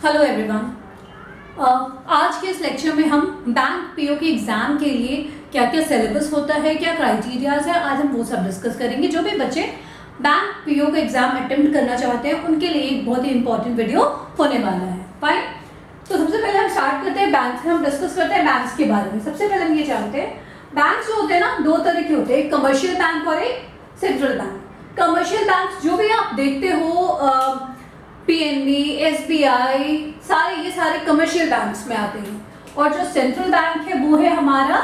Hello everyone. आज के इस लेक्चर में हम बैंक पीओ के एग्जाम के लिए क्या क्या सिलेबस होता है, क्या क्राइटेरियाज है, आज हम वो सब डिस्कस करेंगे। जो भी बच्चे बैंक पीओ का एग्जाम अटेम्प्ट करना चाहते हैं उनके लिए एक बहुत ही इंपॉर्टेंट वीडियो होने वाला है। फाइन, तो सबसे पहले हम स्टार्ट करते हैं बैंक से। हम डिस्कस करते हैं बैंक्स के बारे में। सबसे पहले हम ये जानते हैं बैंक जो होते हैं ना, दो तरह के होते हैं, एक कमर्शियल बैंक और एक सेंट्रल बैंक। कमर्शियल बैंक जो भी आप देखते हो, पीएनबी, एसबीआई, ये सारे कमर्शियल बैंक्स में आते हैं। और जो सेंट्रल बैंक है वो है हमारा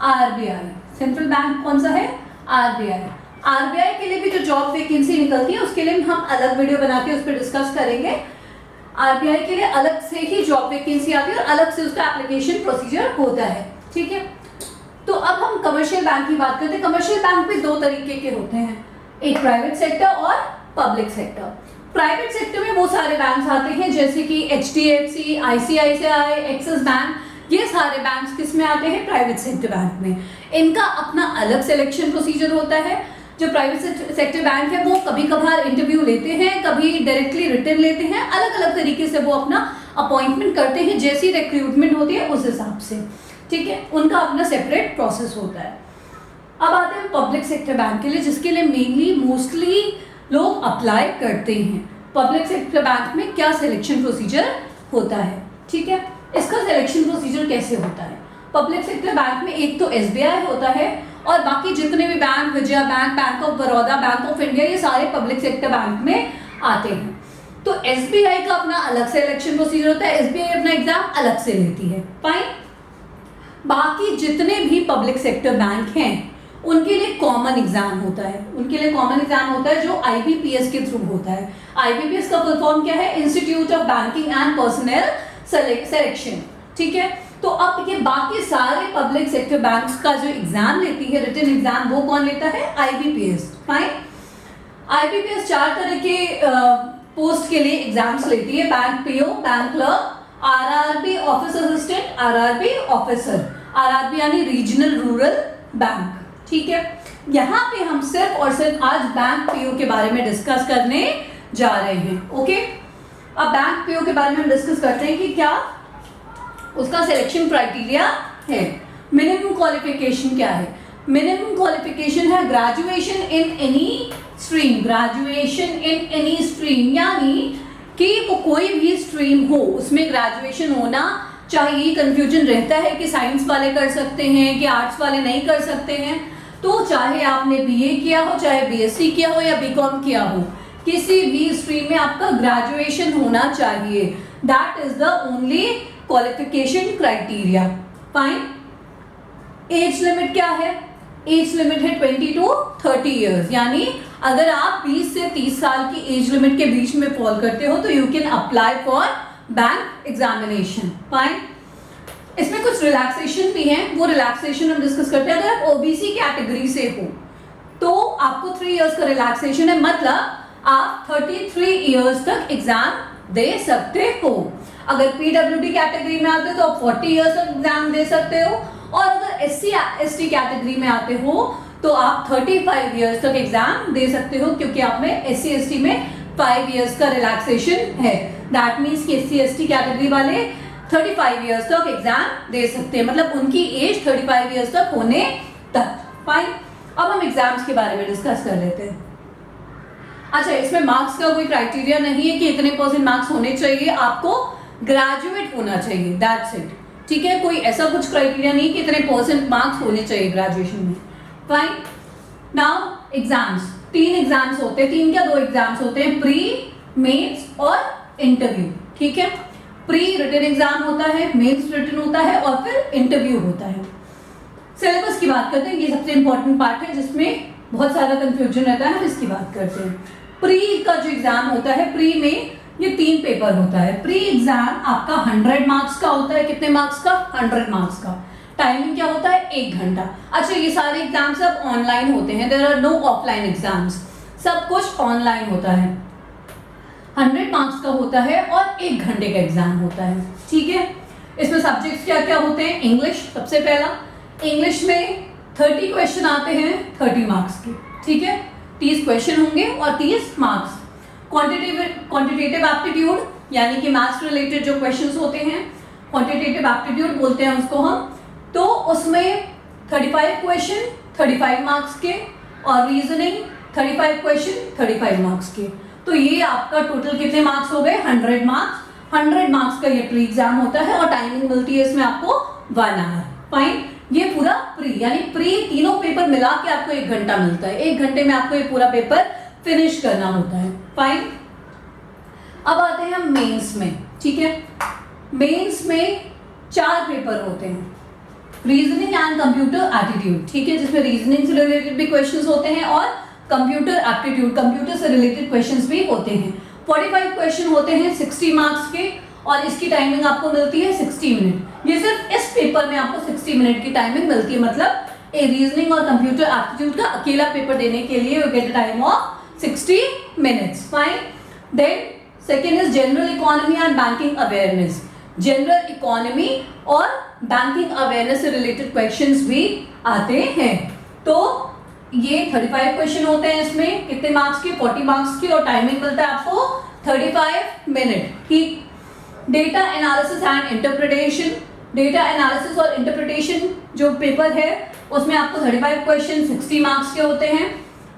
आरबीआई। सेंट्रल बैंक कौन सा है? आरबीआई। आरबीआई के लिए भी जो जॉब वैकेंसी निकलती है उसके लिए हम अलग वीडियो बना के उस पर डिस्कस करेंगे। आरबीआई के लिए अलग से ही जॉब वैकेंसी आती है और अलग से उसका एप्लीकेशन प्रोसीजर होता है। ठीक है, तो अब हम कमर्शियल बैंक की बात करते हैं। कमर्शियल बैंक भी दो तरीके के होते हैं, एक प्राइवेट सेक्टर और पब्लिक सेक्टर। प्राइवेट सेक्टर में वो सारे बैंक्स आते हैं जैसे कि एचडीएफसी, आईसीआईसीआई, एक्सिस बैंक, ये सारे बैंक्स किस में आते हैं? प्राइवेट सेक्टर बैंक में। इनका अपना अलग सिलेक्शन प्रोसीजर होता है। जो प्राइवेट सेक्टर बैंक है वो कभी कभार इंटरव्यू लेते हैं, कभी डायरेक्टली रिटर्न लेते हैं, अलग अलग तरीके से वो अपना अपॉइंटमेंट करते हैं, जैसी रिक्रूटमेंट होती है उस हिसाब से। ठीक है, उनका अपना सेपरेट प्रोसेस होता है। अब आते हैं पब्लिक सेक्टर बैंक के लिए, जिसके लिए मेनली मोस्टली लोग अप्लाई करते हैं। पब्लिक सेक्टर बैंक में क्या सिलेक्शन प्रोसीजर होता है? ठीक है, इसका सिलेक्शन प्रोसीजर कैसे होता है? पब्लिक सेक्टर बैंक में एक तो एसबीआई होता है और बाकी जितने भी bank, Vijaya bank, bank of Baroda, bank of India, ये सारे पब्लिक सेक्टर बैंक में आते हैं। तो एसबीआई का अपना अलग सिलेक्शन प्रोसीजर होता है, एसबीआई अपना एग्जाम अलग से लेती है। फाइन, बाकी जितने भी पब्लिक सेक्टर बैंक हैं उनके लिए कॉमन एग्जाम होता है। उनके लिए कॉमन एग्जाम होता है जो आईबीपीएस के थ्रू होता है। आईबीपीएस का फुल फॉर्म क्या है? Institute of banking and personal selection. ठीक है, तो अब ये बाकी सारे पब्लिक सेक्टर बैंक्स का जो एग्जाम लेती है, रिटन एग्जाम, वो कौन लेता है? आईबीपीएस। फाइन, आईबीपीएस 4 तरह के पोस्ट के लिए एग्जाम्स लेती है, bank PO, bank clerk, RRB office assistant, RRB officer, RRB यानी रीजनल रूरल बैंक। ठीक है, यहाँ पे हम सिर्फ और सिर्फ आज बैंक पीओ के बारे में डिस्कस करने जा रहे हैं। ओके, अब बैंक पीओ के बारे में हम डिस्कस करते हैं कि क्या उसका सिलेक्शन क्राइटेरिया है। मिनिमम क्वालिफिकेशन क्या है? मिनिमम क्वालिफिकेशन है graduation in any stream. Graduation in any stream यानी कि वो कोई भी स्ट्रीम हो उसमें ग्रेजुएशन होना चाहिए। कंफ्यूजन रहता है कि साइंस वाले कर सकते हैं कि आर्ट्स वाले नहीं कर सकते हैं। तो चाहे आपने बीए किया हो, चाहे बीएससी किया हो या बीकॉम किया हो, किसी भी स्ट्रीम में आपका ग्रेजुएशन होना चाहिए। That is the only qualification criteria. Fine, age limit क्या है? एज लिमिट है 20 to 30 ईयर्स, यानी अगर आप 20 से 30 साल की एज लिमिट के बीच में फॉल करते हो तो you can apply for bank examination. Fine, इसमें कुछ रिलैक्सेशन भी हैं, वो रिलैक्सेशन हम डिस्कस करते हैं। अगर आप ओबीसी कैटेगरी से हो तो आपको 3 इयर्स का रिलैक्सेशन है, मतलब आप 33 इयर्स तक एग्जाम दे सकते हो। अगर पीडब्ल्यूडी कैटेगरी में आते हो तो आप 40 इयर्स तक एग्जाम दे सकते हो, और अगर एससी एसटी कैटेगरी में आते हो तो आप 35 इयर्स तक एग्जाम दे सकते हो, क्योंकि आप में एससी एसटी में 5 इयर्स का रिलैक्सेशन है। दैट मीन्स कि एससी एसटी कैटेगरी वाले 35 इयर्स तक एग्जाम दे सकते हैं, मतलब उनकी एज 35 इयर्स तक होने तक। फाइन, अब हम एग्जाम्स के बारे में डिस्कस कर लेते हैं। अच्छा, इसमें मार्क्स का कोई क्राइटेरिया नहीं है कि इतने % मार्क्स होने चाहिए, आपको ग्रेजुएट होना चाहिए, दैट्स इट। ठीक है, कोई ऐसा कुछ क्राइटेरिया नहीं कि इतने % मार्क्स होने चाहिए ग्रेजुएशन में। फाइन, नाउ एग्जाम्स 3 एग्जाम्स होते हैं। 3 क्या, 2 एग्जाम्स होते हैं, प्री, मेंस और इंटरव्यू। ठीक है, प्री रिटन एग्जाम होता है, मेंस रिटन होता है और फिर इंटरव्यू होता है। सिलेबस की बात करते हैं, ये सबसे इंपॉर्टेंट पार्ट है जिसमें बहुत सारा कंफ्यूजन रहता है, हम इसकी बात करते हैं। प्री का जो एग्जाम होता है, प्री में ये 3 पेपर होता है। प्री एग्जाम आपका 100 मार्क्स का होता है। कितने मार्क्स का? 100 मार्क्स का। टाइमिंग क्या होता है? 1 घंटा। अच्छा, ये सारे एग्जाम सब ऑनलाइन होते हैं, there are no offline exams, सब कुछ ऑनलाइन होता है। 100 मार्क्स का होता है और 1 घंटे का एग्जाम होता है। ठीक है, इसमें सब्जेक्ट्स क्या क्या होते हैं? इंग्लिश सबसे पहला, इंग्लिश में 30 क्वेश्चन आते हैं 30 मार्क्स के। ठीक है, 30 क्वेश्चन होंगे और 30 मार्क्स। क्वांटिटेटिव एप्टीट्यूड यानी कि मैथ्स रिलेटेड जो क्वेश्चंस होते हैं, क्वांटिटेटिव एप्टीट्यूड बोलते हैं उसको हम, तो उसमें 35 क्वेश्चन 35 मार्क्स के और रीजनिंग 35 क्वेश्चन 35 मार्क्स के। तो ये आपका टोटल कितने मार्क्स हो गए? 100 मार्क्स। 100 मार्क्स का ये प्री एग्जाम होता है और टाइमिंग मिलती है इसमें आपको 1 आवर। फाइन, ये पूरा प्री यानी प्री तीनों पेपर मिला के आपको 1 घंटा मिलता है। 1 घंटे में आपको ये पूरा पेपर फिनिश करना होता है। फाइन, अब आते हैं हम मेंस में। ठीक है, मेंस में 4 पेपर होते हैं, रीजनिंग एंड कंप्यूटर एप्टीट्यूड। ठीक है, जिसमें रीजनिंग से रिलेटेड भी क्वेश्चंस होते हैं और कंप्यूटर एप्टीट्यूड, कंप्यूटर से रिलेटेड क्वेश्चंस भी होते हैं। 45 क्वेश्चन होते हैं 60 मार्क्स के और इसकी टाइमिंग आपको मिलती है 60 मिनट। ये सिर्फ इस पेपर में आपको 60 मिनट की टाइमिंग मिलती है, मतलब ए रीजनिंग और कंप्यूटर एप्टीट्यूड का अकेला पेपर देने के लिए you get a time of 60 minutes. Fine, then second is general economy and banking awareness. General economy और बैंकिंग अवेयरनेस से रिलेटेड क्वेश्चंस भी आते हैं। तो ये 35 क्वेश्चन होते हैं, इसमें कितने मार्क्स के? 40 मार्क्स के और टाइमिंग मिलता है आपको 35 मिनट। ठीक, data analysis and interpretation, data analysis और इंटरप्रिटेशन जो पेपर है उसमें आपको 35 क्वेश्चन 60 मार्क्स के होते हैं।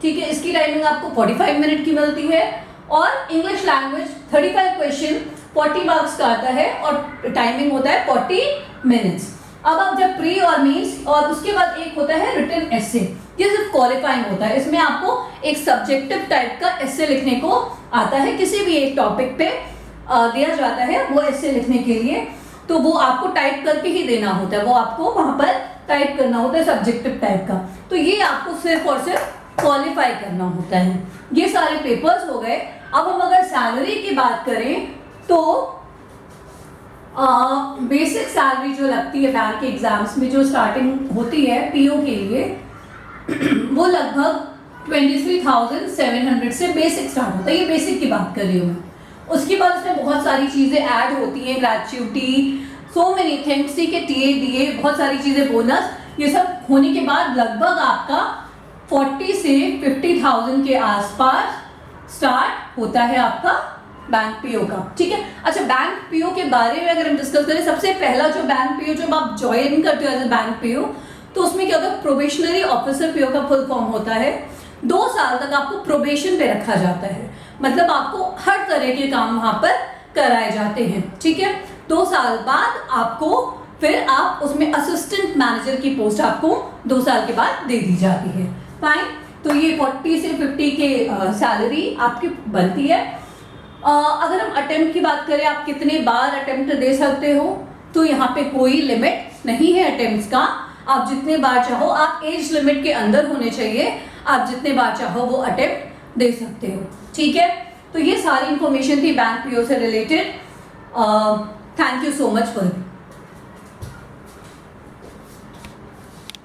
ठीक है, इसकी टाइमिंग आपको 45 मिनट की मिलती है और इंग्लिश लैंग्वेज 35 क्वेश्चन 40 मार्क्स का आता है और टाइमिंग होता है 40 मिनट्स। अब आप जब प्री और मीन्स और उसके बाद एक होता है रिटन एसे, ये सिर्फ क्वालिफाइंग होता है। इसमें आपको एक सब्जेक्टिव टाइप का एसे लिखने को आता है, किसी भी एक टॉपिक पे दिया जाता है वो एसे लिखने के लिए, तो वो आपको टाइप करके ही देना होता है, वो आपको वहां पर टाइप करना होता है सब्जेक्टिव टाइप का। तो ये आपको सिर्फ और सिर्फ क्वालिफाई करना होता है। ये सारे पेपर्स हो गए। अब हम अगर सैलरी की बात करें तो बेसिक सैलरी जो लगती है बैंक के एग्जाम्स में, जो स्टार्टिंग होती है पीओ के लिए, वो लगभग 23,700 से बेसिक स्टार्ट होता है। ये बेसिक की बात कर रही हूँ मैं। उसके बाद उसमें बहुत सारी चीज़ें ऐड होती हैं, ग्रेचुइटी, सो मेनी थिंग्स, ठीक है, टीए डीए, बहुत सारी चीज़ें, बोनस, ये सब होने के बाद लगभग आपका 40 से 50,000 के आसपास स्टार्ट होता है आपका बैंक पीओ का। ठीक है, अच्छा, बैंक पीओ के बारे में अगर हम डिस्कस करें, सबसे पहला जो बैंक पीओ जब आप ज्वाइन करते हो एज ए बैंक पीओ, तो उसमें क्या होता है? प्रोबेशनरी ऑफिसर पीओ का फुल फॉर्म होता है। 2 साल तक आपको प्रोबेशन पे रखा जाता है, मतलब आपको हर तरह के काम वहां पर कराए जाते हैं। ठीक है, 2 साल बाद आपको फिर आप उसमें असिस्टेंट मैनेजर की पोस्ट आपको 2 साल के बाद दे दी जाती है। फाइन, तो ये 40 से 50 के सैलरी आपकी बनती है। अगर हम अटेम्प्ट की बात करें, आप कितने बार अटेम्प्ट दे सकते हो, तो यहाँ पे कोई लिमिट नहीं है अटेम्प्ट्स का, आप जितने बार चाहो, आप एज लिमिट के अंदर होने चाहिए, आप जितने बार चाहो वो अटेम्प्ट दे सकते हो। ठीक है, तो ये सारी इंफॉर्मेशन थी बैंक पीओ से related. Thank you so much for